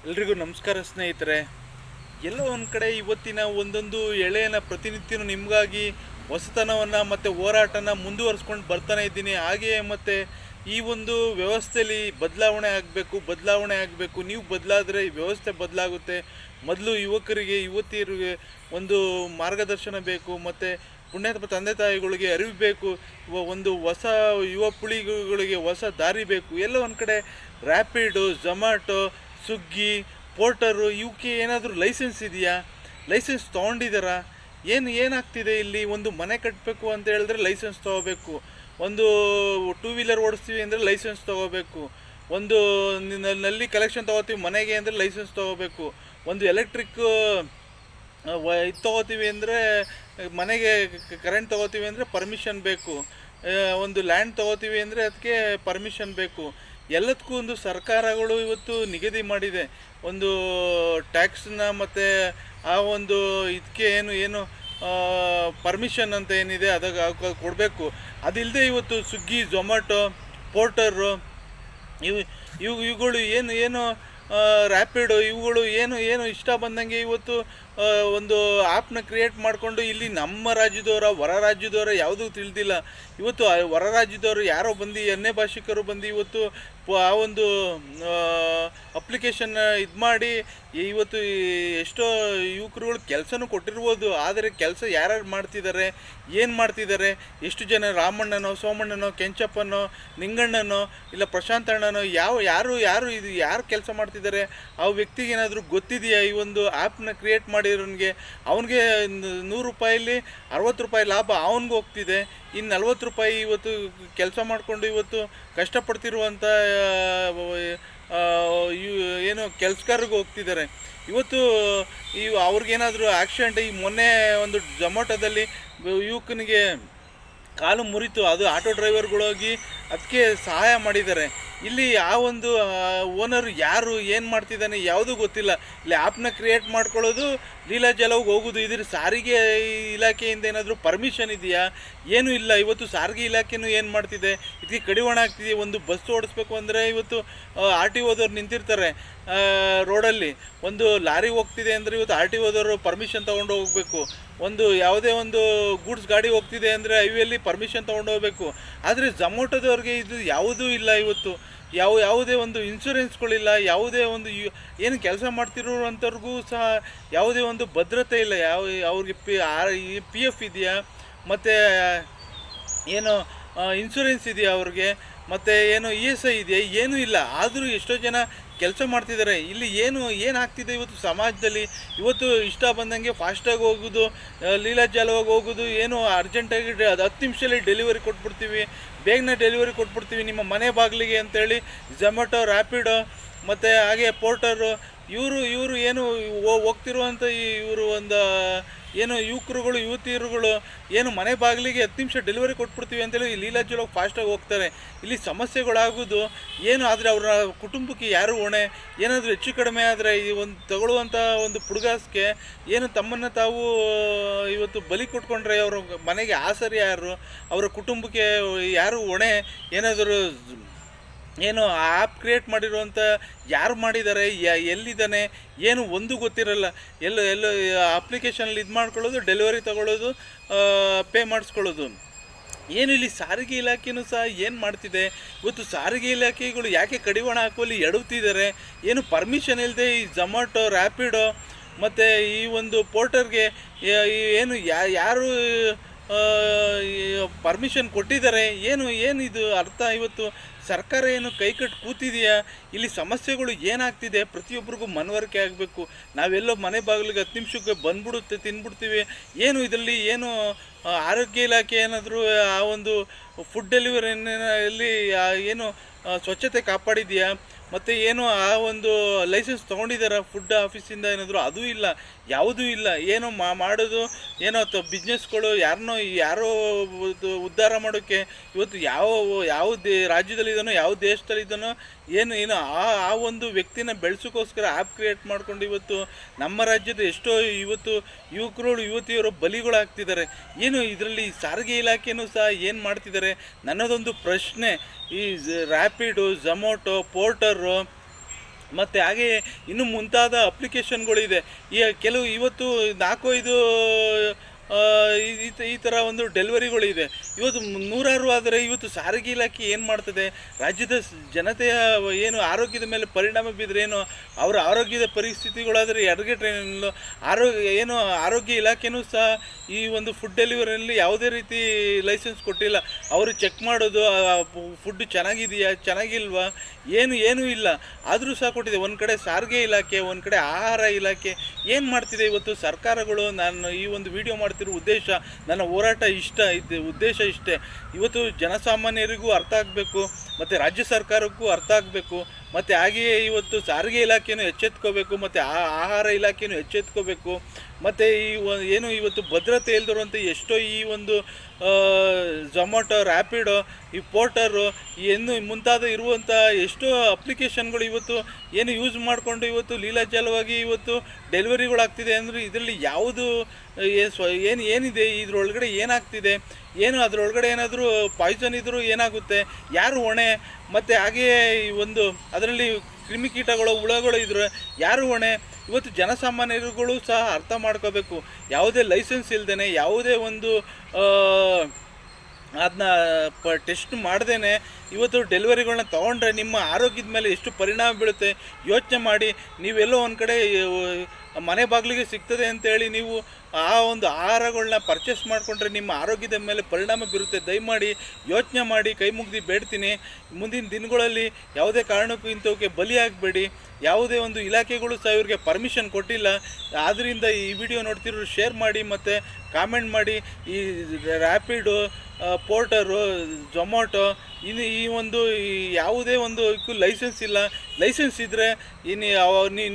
ಎಲ್ರಿಗೂ ನಮಸ್ಕಾರ ಸ್ನೇಹಿತರೆ. ಎಲ್ಲೋ ಒಂದು ಕಡೆ ಇವತ್ತಿನ ಒಂದೊಂದು ಎಳೆಯನ ಪ್ರತಿನಿತ್ಯನೂ ನಿಮಗಾಗಿ ಹೊಸತನವನ್ನು ಮತ್ತು ಹೋರಾಟನ ಮುಂದುವರಿಸ್ಕೊಂಡು ಬರ್ತಾನೆ ಇದ್ದೀನಿ. ಹಾಗೆಯೇ ಮತ್ತು ಈ ಒಂದು ವ್ಯವಸ್ಥೆಯಲ್ಲಿ ಬದಲಾವಣೆ ಆಗಬೇಕು. ನೀವು ಬದಲಾದರೆ ಈ ವ್ಯವಸ್ಥೆ ಬದಲಾಗುತ್ತೆ. ಮೊದಲು ಯುವತಿಯರಿಗೆ ಒಂದು ಮಾರ್ಗದರ್ಶನ ಬೇಕು, ಮತ್ತು ಪುಣ್ಯಾತ್ಮ ತಂದೆ ತಾಯಿಗಳಿಗೆ ಅರಿವು ಬೇಕು. ಒಂದು ಹೊಸ ಯುವ ಪೀಳಿಗೆಗಳಿಗೆ ಹೊಸ ದಾರಿ ಬೇಕು. ಎಲ್ಲೋ ಒಂದು ಕಡೆ ರ್ಯಾಪಿಡು, ಝೊಮ್ಯಾಟೊ, ಸ್ವಿಗ್ಗಿ, ಪೋರ್ಟರು ಇವಕ್ಕೆ ಏನಾದರೂ ಲೈಸೆನ್ಸ್ ಇದೆಯಾ? ಲೈಸೆನ್ಸ್ ತೊಗೊಂಡಿದ್ದಾರಾ? ಏನಾಗ್ತಿದೆ ಇಲ್ಲಿ? ಒಂದು ಮನೆ ಕಟ್ಟಬೇಕು ಅಂತ ಹೇಳಿದ್ರೆ ಲೈಸೆನ್ಸ್ ತೊಗೋಬೇಕು. ಒಂದು ಟೂ ವೀಲರ್ ಓಡಿಸ್ತೀವಿ ಅಂದರೆ ಲೈಸೆನ್ಸ್ ತೊಗೋಬೇಕು. ಒಂದು ನಲ್ಲಿ ಕಲೆಕ್ಷನ್ ತೊಗೋತೀವಿ ಮನೆಗೆ ಅಂದರೆ ಲೈಸೆನ್ಸ್ ತೊಗೋಬೇಕು. ಒಂದು ಎಲೆಕ್ಟ್ರಿಕ್ ಇದು ತೊಗೋತೀವಿ ಅಂದರೆ, ಮನೆಗೆ ಕರೆಂಟ್ ತೊಗೋತೀವಿ ಅಂದರೆ ಪರ್ಮಿಷನ್ ಬೇಕು. ಒಂದು ಲ್ಯಾಂಡ್ ತೊಗೋತೀವಿ ಅಂದರೆ ಅದಕ್ಕೆ ಪರ್ಮಿಷನ್ ಬೇಕು. ಎಲ್ಲದಕ್ಕೂ ಒಂದು ಸರ್ಕಾರಗಳು ಇವತ್ತು ನಿಗದಿ ಮಾಡಿದೆ. ಒಂದು ಟ್ಯಾಕ್ಸನ್ನ ಮತ್ತು ಆ ಒಂದು ಇದಕ್ಕೆ ಏನು ಪರ್ಮಿಷನ್ ಅಂತ ಏನಿದೆ ಅದಕ್ಕೆ ಕೊಡಬೇಕು. ಅದಿಲ್ಲದೆ ಇವತ್ತು ಸ್ವಿಗ್ಗಿ, ಝೊಮ್ಯಾಟೊ, ಪೋರ್ಟರು ಇವುಗಳು ಏನು ರ್ಯಾಪಿಡು ಇವುಗಳು ಏನು ಇಷ್ಟ ಬಂದಂಗೆ ಇವತ್ತು ಒಂದು ಆ್ಯಪ್ನ ಕ್ರಿಯೇಟ್ ಮಾಡಿಕೊಂಡು ಇಲ್ಲಿ ನಮ್ಮ ರಾಜ್ಯದವರ ಹೊರ ರಾಜ್ಯದವರ ಯಾವುದೂ ತಿಳಿದಿಲ್ಲ. ಇವತ್ತು ಹೊರ ರಾಜ್ಯದವರು ಯಾರೋ ಬಂದು ಅನ್ಯ ಭಾಷಿಕರು ಬಂದು ಇವತ್ತು ಆ ಒಂದು ಅಪ್ಲಿಕೇಶನ್ನ ಇದು ಮಾಡಿ ಇವತ್ತು ಎಷ್ಟೋ ಯುವಕರುಗಳು ಕೆಲಸನೂ ಕೊಟ್ಟಿರ್ಬೋದು. ಆದರೆ ಕೆಲಸ ಯಾರ್ಯಾರು ಮಾಡ್ತಿದ್ದಾರೆ, ಏನು ಮಾಡ್ತಿದ್ದಾರೆ, ಎಷ್ಟು ಜನ ರಾಮಣ್ಣನೋ, ಸೋಮಣ್ಣನೋ, ಕೆಂಚಪ್ಪನೋ, ನಿಂಗಣ್ಣನೋ, ಇಲ್ಲ ಪ್ರಶಾಂತ್ ಅಣ್ಣನೋ, ಯಾರು ಕೆಲಸ ಮಾಡ್ತಿದ್ದಾರೆ ಆ ವ್ಯಕ್ತಿಗೆ ಏನಾದರೂ ಗೊತ್ತಿದೆಯಾ? ಈ ಒಂದು ಆ್ಯಪ್ನ ಕ್ರಿಯೇಟ್ ಮಾಡಿರೋನಿಗೆ ಅವನಿಗೆ 100 ರೂಪಾಯಲ್ಲಿ 60 ರೂಪಾಯಿ ಲಾಭ ಅವನಿಗೆ ಹೋಗ್ತಿದೆ. ಇನ್ನು 40 ರೂಪಾಯಿ ಇವತ್ತು ಕೆಲಸ ಮಾಡಿಕೊಂಡು ಇವತ್ತು ಕಷ್ಟಪಡ್ತಿರುವಂಥ ಏನು ಕೆಲಸಗಾರರಿಗೆ ಹೋಗ್ತಿದ್ದಾರೆ. ಇವತ್ತು ಅವ್ರಿಗೇನಾದರೂ ಆಕ್ಸಿಡೆಂಟ್, ಈ ಮೊನ್ನೆ ಒಂದು ಝೊಮ್ಯಾಟೊದಲ್ಲಿ ಯುವಕನಿಗೆ ಕಾಲು ಮುರಿತು. ಅದು ಆಟೋ ಡ್ರೈವರ್ಗಳೋಗಿ ಅದಕ್ಕೆ ಸಹಾಯ ಮಾಡಿದ್ದಾರೆ. ಇಲ್ಲಿ ಆ ಒಂದು ಓನರು ಯಾರು, ಏನು ಮಾಡ್ತಿದ್ದಾನೆ ಯಾವುದೂ ಗೊತ್ತಿಲ್ಲ. ಇಲ್ಲಿ ಆ್ಯಪ್ನ ಕ್ರಿಯೇಟ್ ಮಾಡ್ಕೊಳ್ಳೋದು, ಲೀಲಾಜಲವಾಗಿ ಹೋಗೋದು. ಇದ್ರ ಸಾರಿಗೆ ಇಲಾಖೆಯಿಂದ ಏನಾದರೂ ಪರ್ಮಿಷನ್ ಇದೆಯಾ? ಏನೂ ಇಲ್ಲ. ಇವತ್ತು ಸಾರಿಗೆ ಇಲಾಖೆನೂ ಏನು ಮಾಡ್ತಿದೆ, ಇದಕ್ಕೆ ಕಡಿವಾಣ ಆಗ್ತಿದೆ. ಒಂದು ಬಸ್ ಓಡಿಸ್ಬೇಕು ಅಂದರೆ ಇವತ್ತು RTOದವ್ರು ನಿಂತಿರ್ತಾರೆ ರೋಡಲ್ಲಿ. ಒಂದು ಲಾರಿ ಹೋಗ್ತಿದೆ ಅಂದರೆ ಇವತ್ತು RTOದವರು ಪರ್ಮಿಷನ್ ತೊಗೊಂಡು ಹೋಗಬೇಕು. ಒಂದು ಯಾವುದೇ ಒಂದು ಗೂಡ್ಸ್ ಗಾಡಿ ಹೋಗ್ತಿದೆ ಅಂದರೆ ಹೈವೇಲಿ ಪರ್ಮಿಷನ್ ತೊಗೊಂಡು ಹೋಗಬೇಕು. ಆದರೆ ಝೊಮ್ಯಾಟೊದವ್ರಿಗೆ ಇದು ಯಾವುದೂ ಇಲ್ಲ. ಇವತ್ತು ಯಾವುದೇ ಒಂದು ಇನ್ಶೂರೆನ್ಸ್ಗಳಿಲ್ಲ. ಯಾವುದೇ ಒಂದು ಏನು ಕೆಲಸ ಮಾಡ್ತಿರೋವಂಥವ್ರಿಗೂ ಸಹ ಯಾವುದೇ ಒಂದು ಭದ್ರತೆ ಇಲ್ಲ. ಅವ್ರಿಗೆ PF ಇದೆಯಾ, ಮತ್ತು ಏನು ಇನ್ಶೂರೆನ್ಸ್ ಇದೆಯಾ ಅವ್ರಿಗೆ, ಮತ್ತು ಏನು ESI ಇದೆಯಾ? ಏನೂ ಇಲ್ಲ. ಆದರೂ ಎಷ್ಟೋ ಜನ ಕೆಲಸ ಮಾಡ್ತಿದ್ದಾರೆ. ಇಲ್ಲಿ ಏನಾಗ್ತಿದೆ ಇವತ್ತು ಸಮಾಜದಲ್ಲಿ? ಇವತ್ತು ಇಷ್ಟ ಬಂದಂಗೆ ಫಾಸ್ಟಾಗಿ ಹೋಗೋದು, ಲೀಲಾಜಾಲವಾಗಿ ಹೋಗೋದು, ಏನು ಅರ್ಜೆಂಟಾಗಿ 10 ನಿಮಿಷದಲ್ಲಿ ಡೆಲಿವರಿ ಕೊಟ್ಬಿಡ್ತೀವಿ, ಬೇಗನೆ ಡೆಲಿವರಿ ಕೊಟ್ಬಿಡ್ತೀವಿ ನಿಮ್ಮ ಮನೆ ಬಾಗಿಲಿಗೆ ಅಂತೇಳಿ ಝೊಮ್ಯಾಟೊ, ರ್ಯಾಪಿಡೊ ಮತ್ತು ಹಾಗೆ ಪೋರ್ಟರು ಇವರು ಏನು ಹೋಗ್ತಿರುವಂಥ ಇವರು ಒಂದು ಏನು ಯುವತಿಯರುಗಳು ಏನು ಮನೆ ಬಾಗಿಲಿಗೆ 10 ನಿಮಿಷ ಡೆಲಿವರಿ ಕೊಟ್ಬಿಡ್ತೀವಿ ಅಂತೇಳಿ ಲೀಲಾಜಾಲವಾಗಿ ಫಾಸ್ಟಾಗಿ ಹೋಗ್ತಾರೆ. ಇಲ್ಲಿ ಸಮಸ್ಯೆಗಳಾಗೋದು ಏನು? ಆದರೆ ಅವರ ಕುಟುಂಬಕ್ಕೆ ಯಾರು ಹೊಣೆ? ಏನಾದರೂ ಹೆಚ್ಚು ಕಡಿಮೆ ಆದರೆ ಈ ಒಂದು ತಗೊಳ್ಳುವಂಥ ಒಂದು ಪುಡ್ಗಾಸ್ಗೆ ಏನು ತಮ್ಮನ್ನು ತಾವು ಇವತ್ತು ಬಲಿ ಕೊಟ್ಕೊಂಡ್ರೆ ಅವರ ಮನೆಗೆ ಆಸರೆ ಯಾರು? ಅವರ ಕುಟುಂಬಕ್ಕೆ ಯಾರು ಹೊಣೆ? ಏನಾದರೂ ಏನು ಆ ಆ್ಯಪ್ ಕ್ರಿಯೇಟ್ ಮಾಡಿರುವಂಥ ಯಾರು ಮಾಡಿದ್ದಾರೆ, ಎಲ್ಲಿದ್ದಾನೆ, ಏನು ಒಂದು ಗೊತ್ತಿರಲ್ಲ. ಎಲ್ಲೋ ಅಪ್ಲಿಕೇಶನಲ್ಲಿ ಇದು ಮಾಡ್ಕೊಳ್ಳೋದು, ಡೆಲಿವರಿ ತೊಗೊಳ್ಳೋದು, ಪೇ ಮಾಡಿಸ್ಕೊಳ್ಳೋದು. ಏನು ಇಲ್ಲಿ ಸಾರಿಗೆ ಇಲಾಖೆಯೂ ಸಹ ಏನು ಮಾಡ್ತಿದೆ? ಇವತ್ತು ಸಾರಿಗೆ ಇಲಾಖೆಗಳು ಯಾಕೆ ಕಡಿವಾಣ ಹಾಕುವಲ್ಲಿ ಎಡುತ್ತಿದ್ದಾರೆ? ಏನು ಪರ್ಮಿಷನ್ ಇಲ್ಲದೆ ಈ ಝೊಮ್ಯಾಟೊ, ರ್ಯಾಪಿಡೊ ಮತ್ತು ಈ ಒಂದು ಪೋರ್ಟರ್ಗೆ ಏನು ಯಾರು ಪರ್ಮಿಷನ್ ಕೊಟ್ಟಿದ್ದಾರೆ? ಏನಿದು ಅರ್ಥ? ಇವತ್ತು ಸರ್ಕಾರ ಏನು ಕೈಕಟ್ಟು ಕೂತಿದೆಯಾ? ಇಲ್ಲಿ ಸಮಸ್ಯೆಗಳು ಏನಾಗ್ತಿದೆ? ಪ್ರತಿಯೊಬ್ಬರಿಗೂ ಮನವರಿಕೆ ಆಗಬೇಕು. ನಾವೆಲ್ಲೋ ಮನೆ ಬಾಗಿಲಿಗೆ 10 ನಿಮಿಷಕ್ಕೆ ಬಂದ್ಬಿಡುತ್ತೆ, ತಿಂದ್ಬಿಡ್ತೀವಿ. ಏನು ಇದರಲ್ಲಿ ಏನು ಆರೋಗ್ಯ ಇಲಾಖೆ ಏನಾದರೂ ಆ ಒಂದು ಫುಡ್ ಡೆಲಿವರಿಯಲ್ಲಿ ಏನು ಸ್ವಚ್ಛತೆ ಕಾಪಾಡಿದೆಯಾ? ಮತ್ತು ಏನು ಆ ಒಂದು ಲೈಸೆನ್ಸ್ ತೊಗೊಂಡಿದ್ದಾರೆ ಫುಡ್ ಆಫೀಸಿಂದ ಏನಾದರೂ? ಅದೂ ಇಲ್ಲ, ಯಾವುದೂ ಇಲ್ಲ. ಏನೋ ಮಾಡೋದು ಏನೋ ಬಿಸ್ನೆಸ್ಗಳು ಯಾರೋ ಉದ್ಧಾರ ಮಾಡೋಕ್ಕೆ ಇವತ್ತು ಯಾವ ರಾಜ್ಯದಲ್ಲಿದ್ದಾನೋ, ಯಾವ ದೇಶದಲ್ಲಿದ್ದಾನೋ, ಏನು ಆ ಒಂದು ವ್ಯಕ್ತಿನ ಬೆಳೆಸೋಕ್ಕೋಸ್ಕರ ಆ್ಯಪ್ ಕ್ರಿಯೇಟ್ ಮಾಡ್ಕೊಂಡು ಇವತ್ತು ನಮ್ಮ ರಾಜ್ಯದ ಎಷ್ಟೋ ಇವತ್ತು ಯುವತಿಯರು ಬಲಿಗಳಾಗ್ತಿದ್ದಾರೆ. ಏನು ಇದರಲ್ಲಿ ಸಾರಿಗೆ ಇಲಾಖೆಯೂ ಸಹ ಏನು ಮಾಡ್ತಿದ್ದಾರೆ ನನ್ನದೊಂದು ಪ್ರಶ್ನೆ. ಈ ರ್ಯಾಪಿಡು, ಝೊಮ್ಯಾಟೊ, ಪೋರ್ಟರು ಮತ್ತು ಹಾಗೆಯೇ ಇನ್ನು ಮುಂತಾದ ಅಪ್ಲಿಕೇಶನ್ಗಳಿದೆ. ಈ ಕೆಲವು ಇವತ್ತು 4-5 ಈ ಥರ ಒಂದು ಡೆಲಿವರಿಗಳಿದೆ. ಇವತ್ತು ನೂರಾರು ಆದರೆ ಇವತ್ತು ಸಾರಿಗೆ ಇಲಾಖೆ ಏನು ಮಾಡ್ತದೆ, ರಾಜ್ಯದ ಜನತೆಯ ಏನು ಆರೋಗ್ಯದ ಮೇಲೆ ಪರಿಣಾಮ ಬಿದ್ದರೆ ಏನು ಅವರ ಆರೋಗ್ಯದ ಪರಿಸ್ಥಿತಿಗಳಾದರೆ ಎಡಗೆ ಟ್ರೈನಲ್ಲೂ ಆರೋಗ್ಯ ಇಲಾಖೆಯೂ ಸಹ ಈ ಒಂದು ಫುಡ್ ಡೆಲಿವರಿಯಲ್ಲಿ ಯಾವುದೇ ರೀತಿ ಲೈಸೆನ್ಸ್ ಕೊಟ್ಟಿಲ್ಲ. ಅವರು ಚೆಕ್ ಮಾಡೋದು ಫುಡ್ ಚೆನ್ನಾಗಿದೆಯಾ ಚೆನ್ನಾಗಿಲ್ವಾ ಏನೂ ಇಲ್ಲ, ಆದರೂ ಸಹ ಕೊಟ್ಟಿದೆ. ಒಂದು ಕಡೆ ಸಾರಿಗೆ ಇಲಾಖೆ, ಒಂದು ಕಡೆ ಆಹಾರ ಇಲಾಖೆ ಏನು ಮಾಡ್ತಿದೆ ಇವತ್ತು ಸರ್ಕಾರಗಳು. ನಾನು ಈ ಒಂದು ವಿಡಿಯೋ ಮಾಡ್ತಿರೋ ಉದ್ದೇಶ, ನನ್ನ ಹೋರಾಟ ಉದ್ದೇಶ ಇಷ್ಟೇ. ಇವತ್ತು ಜನಸಾಮಾನ್ಯರಿಗೂ ಅರ್ಥ ಆಗಬೇಕು, ಮತ್ತು ರಾಜ್ಯ ಸರ್ಕಾರಕ್ಕೂ ಅರ್ಥ ಆಗಬೇಕು, ಮತ್ತು ಹಾಗೆಯೇ ಇವತ್ತು ಸಾರಿಗೆ ಇಲಾಖೆಯೂ ಎಚ್ಚೆತ್ಕೋಬೇಕು, ಮತ್ತು ಆಹಾರ ಇಲಾಖೆಯೂ ಎಚ್ಚೆತ್ಕೋಬೇಕು. ಮತ್ತು ಇವತ್ತು ಭದ್ರತೆ ಇಲ್ದಿರುವಂಥ ಎಷ್ಟೋ ಈ ಒಂದು ಝೊಮ್ಯಾಟೊ, ರ್ಯಾಪಿಡೋ, ಈ ಪೋರ್ಟರು ಮುಂತಾದ ಇರುವಂಥ ಎಷ್ಟೋ ಅಪ್ಲಿಕೇಶನ್ಗಳು ಇವತ್ತು ಯೂಸ್ ಮಾಡಿಕೊಂಡು ಇವತ್ತು ಲೀಲಾಜಲವಾಗಿ ಇವತ್ತು ಡೆಲಿವರಿಗಳಾಗ್ತಿದೆ. ಅಂದರೆ ಇದರಲ್ಲಿ ಯಾವುದು ಏನಿದೆ, ಇದರೊಳಗಡೆ ಏನಾಗ್ತಿದೆ, ಅದರೊಳಗಡೆ ಏನಾದರೂ ಪಾಯ್ಸನ್ ಇದ್ದರೂ ಏನಾಗುತ್ತೆ, ಯಾರು ಹೊಣೆ? ಮತ್ತು ಹಾಗೆಯೇ ಅದರಲ್ಲಿ ಕ್ರಿಮಿಕೀಟಗಳು, ಹುಳಗಳು ಇದ್ರೆ ಯಾರು ಹೊಣೆ? ಇವತ್ತು ಜನಸಾಮಾನ್ಯರುಗಳು ಸಹ ಅರ್ಥ ಮಾಡ್ಕೋಬೇಕು. ಯಾವುದೇ ಲೈಸೆನ್ಸ್ ಇಲ್ಲದೇ, ಯಾವುದೇ ಒಂದು ಅದನ್ನ ಟೆಸ್ಟ್ ಮಾಡ್ದೇ ಇವತ್ತು ಡೆಲಿವರಿಗಳನ್ನ ತೊಗೊಂಡ್ರೆ ನಿಮ್ಮ ಆರೋಗ್ಯದ ಮೇಲೆ ಎಷ್ಟು ಪರಿಣಾಮ ಬೀಳುತ್ತೆ ಯೋಚನೆ ಮಾಡಿ. ನೀವೆಲ್ಲೋ ಒಂದು ಕಡೆ ಮನೆ ಬಾಗಿಲಿಗೆ ಸಿಗ್ತದೆ ಅಂತೇಳಿ ನೀವು ಆ ಒಂದು ಆಹಾರಗಳನ್ನ ಪರ್ಚೇಸ್ ಮಾಡಿಕೊಂಡ್ರೆ ನಿಮ್ಮ ಆರೋಗ್ಯದ ಮೇಲೆ ಪರಿಣಾಮ ಬೀರುತ್ತೆ. ದಯಮಾಡಿ ಯೋಚನೆ ಮಾಡಿ, ಕೈ ಮುಗ್ದು ಬೇಡ್ತೀನಿ. ಮುಂದಿನ ದಿನಗಳಲ್ಲಿ ಯಾವುದೇ ಕಾರಣಕ್ಕೂ ಇಂಥವಕ್ಕೆ ಬಲಿಯಾಗಬೇಡಿ. ಯಾವುದೇ ಒಂದು ಇಲಾಖೆಗಳು ಸಹ ಇವ್ರಿಗೆ ಪರ್ಮಿಷನ್ ಕೊಟ್ಟಿಲ್ಲ. ಆದ್ದರಿಂದ ಈ ವಿಡಿಯೋ ನೋಡ್ತಿರೋರು ಶೇರ್ ಮಾಡಿ ಮತ್ತು ಕಾಮೆಂಟ್ ಮಾಡಿ. ಈ ರ್ಯಾಪಿಡೋ, ಪೋರ್ಟರು, ಝೊಮ್ಯಾಟೊ ಯಾವುದೇ ಒಂದು ಲೈಸೆನ್ಸ್ ಇಲ್ಲ. ಲೈಸೆನ್ಸ್ ಇದ್ದರೆ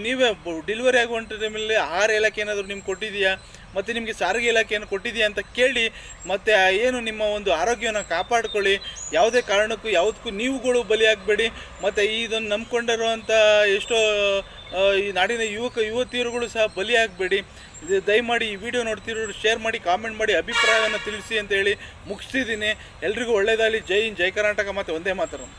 ನೀವೇ ಡೆಲಿವರಿ ಆಗುವಂಥ ಟೈಮಲ್ಲಿ ಆಹಾರ ಇಲಾಖೆ ಏನಾದರೂ ನಿಮ್ಗೆ ಕೊಟ್ಟಿದೆಯಾ, ಮತ್ತು ನಿಮಗೆ ಸಾರಿಗೆ ಇಲಾಖೆಯನ್ನು ಕೊಟ್ಟಿದೆಯಾ ಅಂತ ಕೇಳಿ, ಮತ್ತು ನಿಮ್ಮ ಒಂದು ಆರೋಗ್ಯವನ್ನು ಕಾಪಾಡ್ಕೊಳ್ಳಿ. ಯಾವುದೇ ಕಾರಣಕ್ಕೂ ಯಾವುದಕ್ಕೂ ನೀವುಗಳು ಬಲಿಯಾಗಬೇಡಿ. ಮತ್ತು ಇದನ್ನು ನಂಬ್ಕೊಂಡಿರುವಂಥ ಎಷ್ಟೋ ಈ ನಾಡಿನ ಯುವತಿಯರುಗಳು ಸಹ ಬಲಿಯಾಗಬೇಡಿ. ದಯಮಾಡಿ ಈ ವಿಡಿಯೋ ನೋಡ್ತಿರೋರು ಶೇರ್ ಮಾಡಿ, ಕಾಮೆಂಟ್ ಮಾಡಿ, ಅಭಿಪ್ರಾಯವನ್ನು ತಿಳಿಸಿ ಅಂತೇಳಿ ಮುಗಿಸ್ತಿದ್ದೀನಿ. ಎಲ್ರಿಗೂ ಒಳ್ಳೆಯದಾಗಲಿ. ಜೈ ಹಿಂದ್, ಜೈ ಕರ್ನಾಟಕ, ಮತ್ತು ಒಂದೇ ಮಾತರಂ.